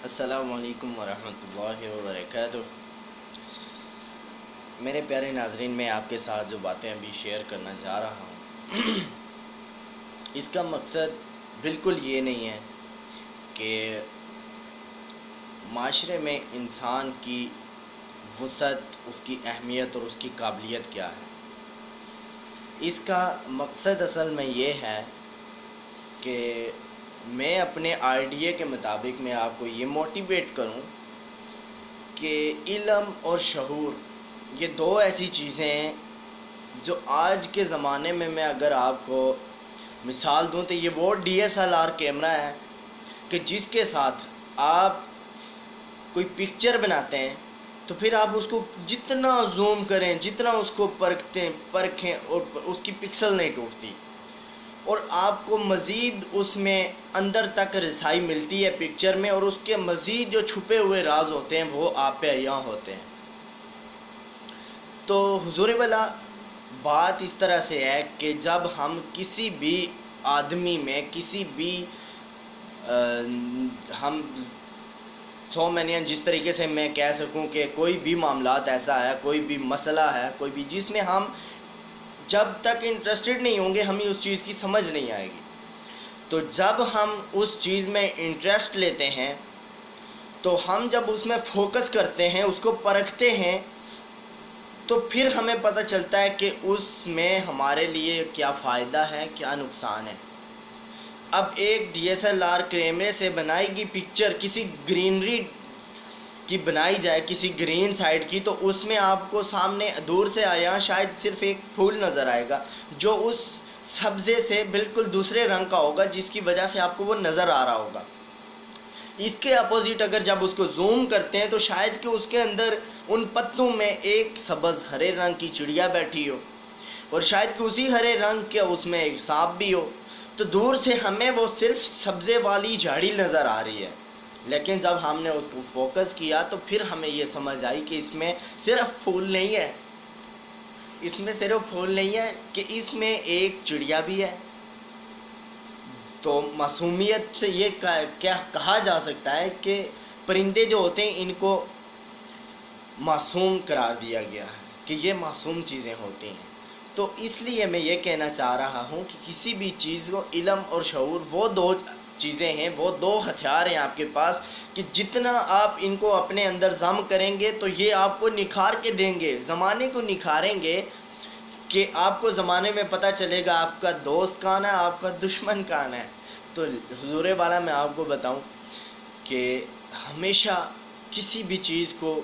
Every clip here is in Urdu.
السلام علیکم ورحمۃ اللہ وبرکاتہ۔ میرے پیارے ناظرین، میں آپ کے ساتھ جو باتیں ابھی شیئر کرنا چاہ رہا ہوں اس کا مقصد بالکل یہ نہیں ہے کہ معاشرے میں انسان کی وسعت، اس کی اہمیت اور اس کی قابلیت کیا ہے۔ اس کا مقصد اصل میں یہ ہے کہ میں اپنے آئیڈیا کے مطابق میں آپ کو یہ موٹیویٹ کروں کہ علم اور شعور یہ دو ایسی چیزیں ہیں جو آج کے زمانے میں اگر آپ کو مثال دوں تو یہ وہ DSLR کیمرہ ہے کہ جس کے ساتھ آپ کوئی پکچر بناتے ہیں تو پھر آپ اس کو جتنا زوم کریں، جتنا اس کو پرکھیں اور اس کی پکسل نہیں ٹوٹتی، اور آپ کو مزید اس میں اندر تک رسائی ملتی ہے پکچر میں، اور اس کے مزید جو چھپے ہوئے راز ہوتے ہیں وہ آپ پہ عیاں ہوتے ہیں۔ تو حضور والا بات اس طرح سے ہے کہ جب ہم کسی بھی آدمی میں کسی بھی ہم جس طریقے سے میں کہہ سکوں کہ کوئی بھی معاملات ایسا ہے، کوئی بھی مسئلہ ہے، کوئی بھی جس میں ہم جب تک انٹرسٹڈ نہیں ہوں گے ہمیں اس چیز کی سمجھ نہیں آئے گی۔ تو جب ہم اس چیز میں انٹرسٹ لیتے ہیں تو ہم جب اس میں فوکس کرتے ہیں، اس کو پرکھتے ہیں، تو پھر ہمیں پتہ چلتا ہے کہ اس میں ہمارے لیے کیا فائدہ ہے، کیا نقصان ہے۔ اب ایک DSLR کیمرے سے بنائی گئی پکچر کسی گرینری کی بنائی جائے، کسی گرین سائڈ کی، تو اس میں آپ کو سامنے دور سے آیا شاید صرف ایک پھول نظر آئے گا جو اس سبزے سے بالکل دوسرے رنگ کا ہوگا، جس کی وجہ سے آپ کو وہ نظر آ رہا ہوگا۔ اس کے اپوزٹ اگر جب اس کو زوم کرتے ہیں تو شاید کہ اس کے اندر ان پتوں میں ایک سبز ہرے رنگ کی چڑیا بیٹھی ہو، اور شاید کہ اسی ہرے رنگ کے اس میں ایک سانپ بھی ہو۔ تو دور سے ہمیں وہ صرف سبزے والی جھاڑی نظر آ رہی ہے، لیکن جب ہم نے اس کو فوکس کیا تو پھر ہمیں یہ سمجھ آئی کہ اس میں صرف پھول نہیں ہے، کہ اس میں ایک چڑیا بھی ہے۔ تو معصومیت سے یہ کیا کہا جا سکتا ہے کہ پرندے جو ہوتے ہیں ان کو معصوم قرار دیا گیا ہے کہ یہ معصوم چیزیں ہوتی ہیں۔ تو اس لیے میں یہ کہنا چاہ رہا ہوں کہ کسی بھی چیز کو علم اور شعور وہ دو چیزیں ہیں، وہ دو ہتھیار ہیں آپ کے پاس کہ جتنا آپ ان کو اپنے اندر ضم کریں گے تو یہ آپ کو نکھار کے دیں گے، زمانے کو نکھاریں گے کہ آپ کو زمانے میں پتہ چلے گا آپ کا دوست کون ہے، آپ کا دشمن کون ہے۔ تو حضور والا میں آپ کو بتاؤں کہ ہمیشہ کسی بھی چیز کو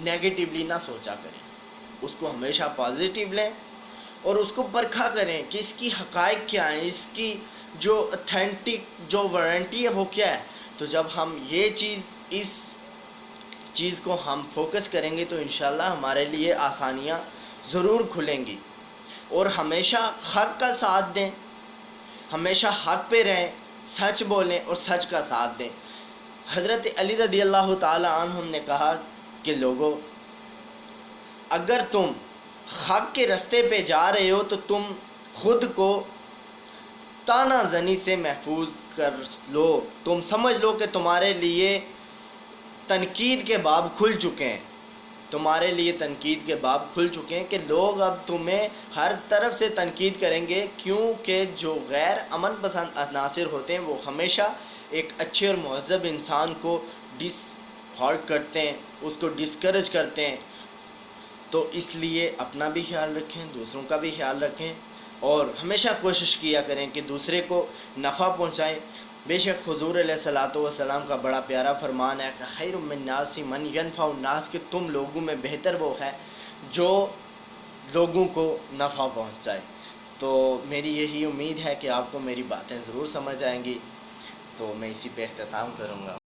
نیگیٹیولی نہ سوچا کریں، اس کو ہمیشہ پازیٹیو لیں اور اس کو پرکھا کریں کہ اس کی حقائق کیا ہیں، اس کی جو اتھینٹک جو وارنٹی ہے وہ کیا ہے۔ تو جب ہم اس چیز کو ہم فوکس کریں گے تو انشاءاللہ ہمارے لیے آسانیاں ضرور کھلیں گی، اور ہمیشہ حق کا ساتھ دیں، ہمیشہ حق پہ رہیں، سچ بولیں اور سچ کا ساتھ دیں۔ حضرت علی رضی اللہ تعالی عنہ نے کہا کہ لوگو، اگر تم حق کے رستے پہ جا رہے ہو تو تم خود کو تانا زنی سے محفوظ کر لو، تم سمجھ لو کہ تمہارے لیے تنقید کے باب کھل چکے ہیں، تمہارے لیے تنقید کے باب کھل چکے ہیں کہ لوگ اب تمہیں ہر طرف سے تنقید کریں گے، کیونکہ جو غیر امن پسند عناصر ہوتے ہیں وہ ہمیشہ ایک اچھے اور مہذب انسان کو ڈس ہارٹ کرتے ہیں، اس کو ڈسکریج کرتے ہیں۔ تو اس لیے اپنا بھی خیال رکھیں، دوسروں کا بھی خیال رکھیں، اور ہمیشہ کوشش کیا کریں کہ دوسرے کو نفع پہنچائیں۔ بے شک حضور علیہ الصلوۃ والسلام کا بڑا پیارا فرمان ہے کہ خیر من الناس من ینفع الناس، کہ تم لوگوں میں بہتر وہ ہے جو لوگوں کو نفع پہنچائے۔ تو میری یہی امید ہے کہ آپ کو میری باتیں ضرور سمجھ آئیں گی، تو میں اسی پہ اختتام کروں گا۔